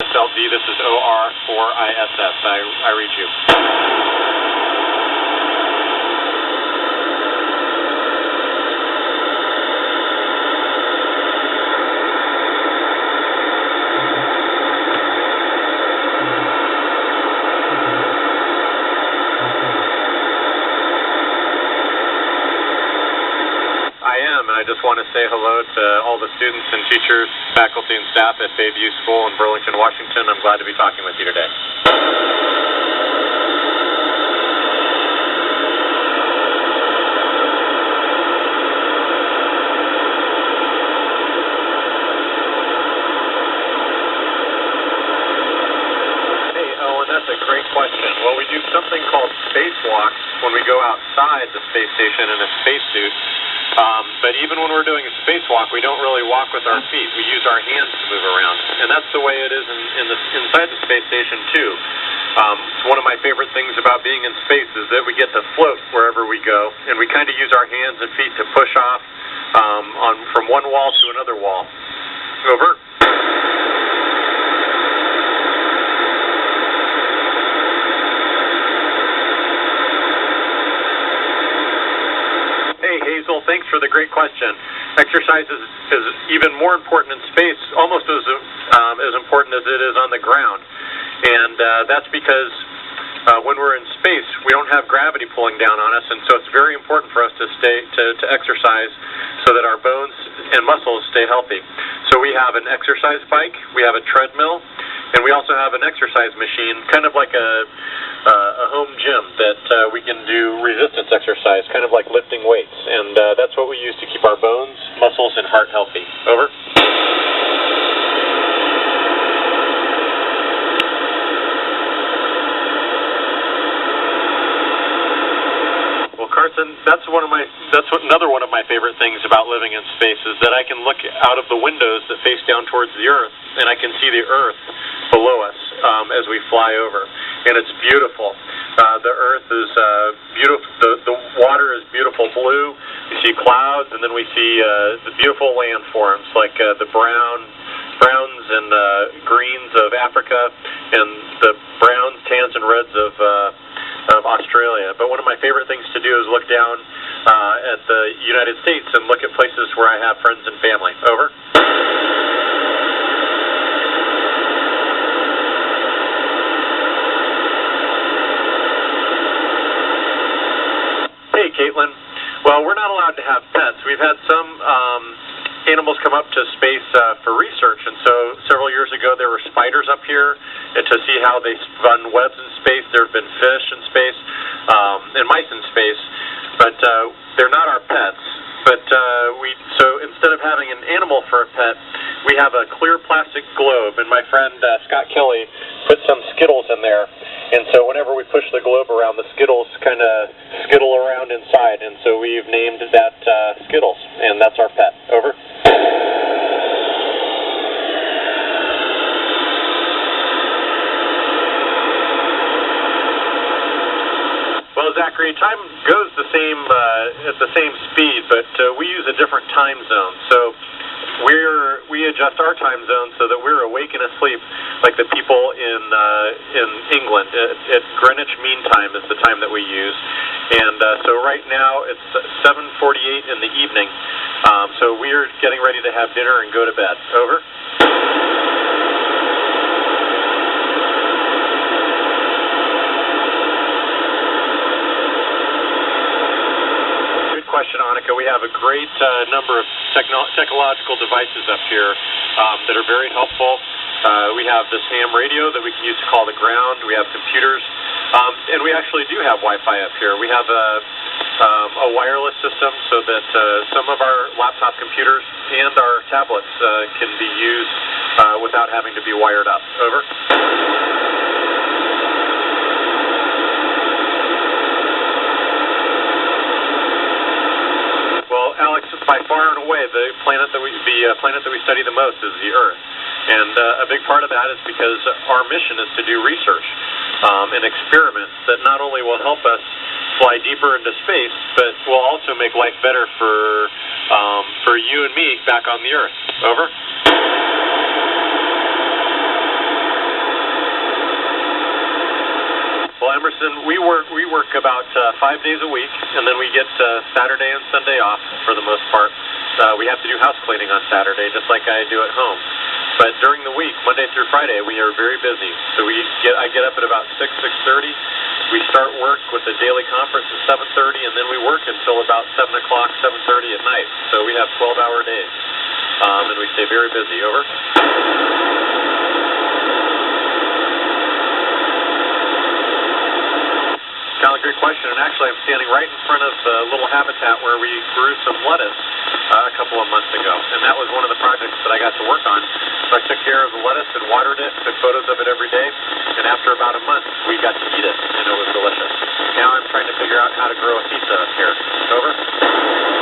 IK1SLD, this is OR4ISS. I read you. I just want to say hello to all the students and teachers, faculty, and staff at Bayview School in Burlington, Washington. I'm glad to be talking with you today. Hey, Owen, that's a great question. Well, we do something called spacewalks when we go outside the space station in a spacesuit. But even when we're doing a spacewalk, we don't really walk with our feet. We use our hands to move around, and that's the way it is inside the space station too. One of my favorite things about being in space is that we get to float wherever we go, and we kind of use our hands and feet to push off from one wall to another wall. Over. Hazel, thanks for the great question. Exercise is even more important in space, almost as important as it is on the ground. And that's because when we're in space, we don't have gravity pulling down on us, and so it's very important for us to exercise so that our bones and muscles stay healthy. So we have an exercise bike, we have a treadmill, and we also have an exercise machine, kind of like a home gym that we can do resistance exercise, kind of like lifting weights. And that's what we use to keep our bones, muscles, and heart healthy. Over. Well, Carson, another one of my favorite things about living in space is that I can look out of the windows that face down towards the Earth, and I can see the Earth below us as we fly over. And it's beautiful. The Earth is beautiful. The water is beautiful blue. We see clouds, and then we see the beautiful landforms like the browns and greens of Africa, and the browns, tans, and reds of Australia. But one of my favorite things to do is look down at the United States and look at places where I have friends and family. Over. Hey, Caitlin. Well, we're not allowed to have pets. We've had some animals come up to space for research, and so several years ago there were spiders up here to see how they spun webs in space. There have been fish in space and mice in space, but they're not our pets. But so instead of having an animal for a pet, we have a clear plastic globe, and my friend Scott Kelly put some Skittles in there. And so whenever we push the globe around, the Skittles kind of skittle around inside, and so we've named that Skittles, and that's our pet. Over. Well, Zachary, time goes the same at the same speed, but we use a different time zone. So we adjust our time zone so that we're awake and asleep like the people in England. At Greenwich Mean Time is the time that we use. And so right now it's 7:48 in the evening. So we're getting ready to have dinner and go to bed. Over. Question, Annika. We have a great number of technological devices up here that are very helpful. We have this ham radio that we can use to call the ground. We have computers, and we actually do have Wi-Fi up here. We have a wireless system so that some of our laptop computers and our tablets can be used without having to be wired up. Over. Alex, by far and away, the planet that we study the most is the Earth, and a big part of that is because our mission is to do research and experiments that not only will help us fly deeper into space, but will also make life better for you and me back on the Earth. Over. Emerson, we work about 5 days a week, and then we get Saturday and Sunday off for the most part. We have to do house cleaning on Saturday, just like I do at home. But during the week, Monday through Friday, we are very busy. So I get up at about 6:30. We start work with a daily conference at 7:30, and then we work until about 7 o'clock, 7:30 at night. So we have 12-hour days, and we stay very busy. Over. Kyle, great question. And actually, I'm standing right in front of the little habitat where we grew some lettuce a couple of months ago. And that was one of the projects that I got to work on. So I took care of the lettuce and watered it, took photos of it every day. And after about a month, we got to eat it, and it was delicious. Now I'm trying to figure out how to grow a pizza here. Over.